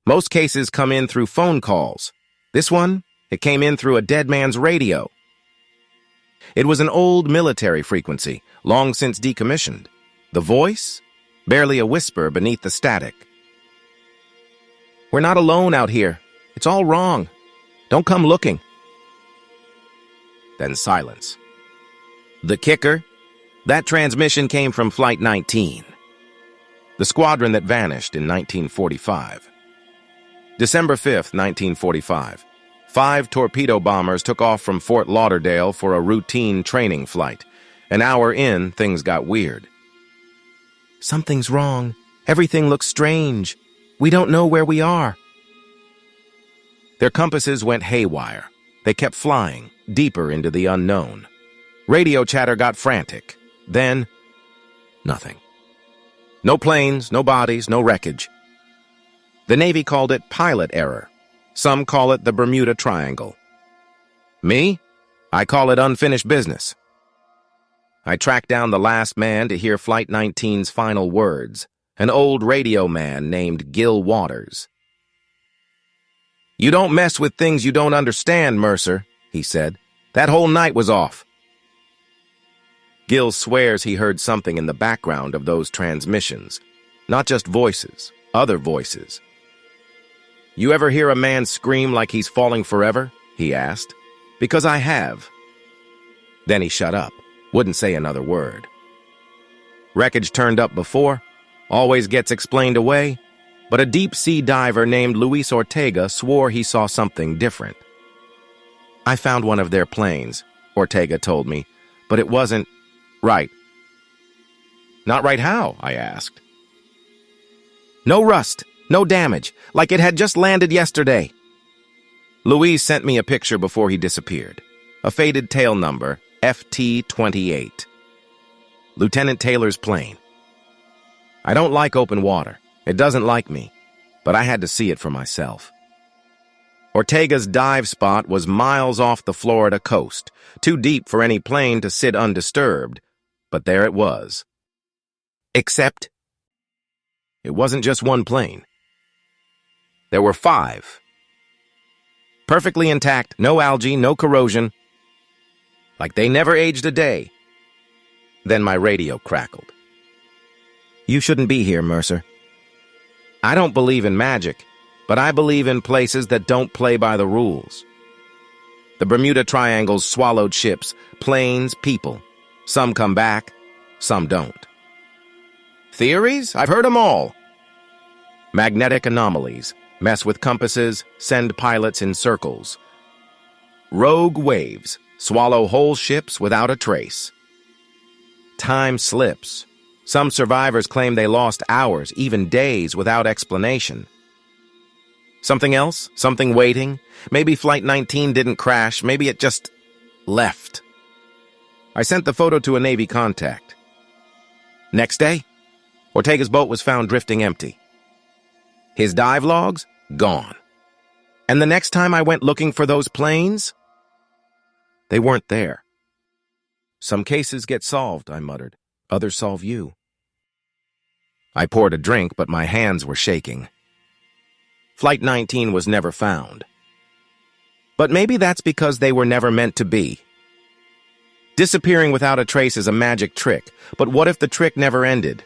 Most cases come in through phone calls. This one, it came in through a dead man's radio. It was an old military frequency, long since decommissioned. The voice? Barely a whisper beneath the static. "We're not alone out here. It's all wrong. Don't come looking." Then silence. The kicker? That transmission came from Flight 19, the squadron that vanished in 1945. December 5th, 1945. 5 torpedo bombers took off from Fort Lauderdale for a routine training flight. An hour in, things got weird. "Something's wrong. Everything looks strange. We don't know where we are." Their compasses went haywire. They kept flying, deeper into the unknown. Radio chatter got frantic. Then, nothing. No planes, no bodies, no wreckage. The Navy called it pilot error. Some call it the Bermuda Triangle. Me? I call it unfinished business. I tracked down the last man to hear Flight 19's final words, an old radio man named Gil Waters. "You don't mess with things you don't understand, Mercer," he said. "That whole night was off." Gil swears he heard something in the background of those transmissions. Not just voices, other voices. "You ever hear a man scream like he's falling forever?" he asked. "Because I have." Then he shut up, wouldn't say another word. Wreckage turned up before, always gets explained away, but a deep-sea diver named Luis Ortega swore he saw something different. "I found one of their planes," Ortega told me, "but it wasn't right." "Not right how?" I asked. "No rust, no damage, like it had just landed yesterday." Luis sent me a picture before he disappeared. A faded tail number, FT-28. Lieutenant Taylor's plane. I don't like open water. It doesn't like me, but I had to see it for myself. Ortega's dive spot was miles off the Florida coast, too deep for any plane to sit undisturbed, but there it was. Except, it wasn't just one plane. There were 5. Perfectly intact, no algae, no corrosion. Like they never aged a day. Then my radio crackled. "You shouldn't be here, Mercer." I don't believe in magic, but I believe in places that don't play by the rules. The Bermuda Triangle's swallowed ships, planes, people. Some come back, some don't. Theories? I've heard them all. Magnetic anomalies, mess with compasses, send pilots in circles. Rogue waves, swallow whole ships without a trace. Time slips. Some survivors claim they lost hours, even days, without explanation. Something else? Something waiting? Maybe Flight 19 didn't crash. Maybe it just left. I sent the photo to a Navy contact. Next day, Ortega's boat was found drifting empty. His dive logs? Gone. And the next time I went looking for those planes, they weren't there. "Some cases get solved," I muttered. "Others solve you." I poured a drink, but my hands were shaking. Flight 19 was never found. But maybe that's because they were never meant to be. Disappearing without a trace is a magic trick, but what if the trick never ended?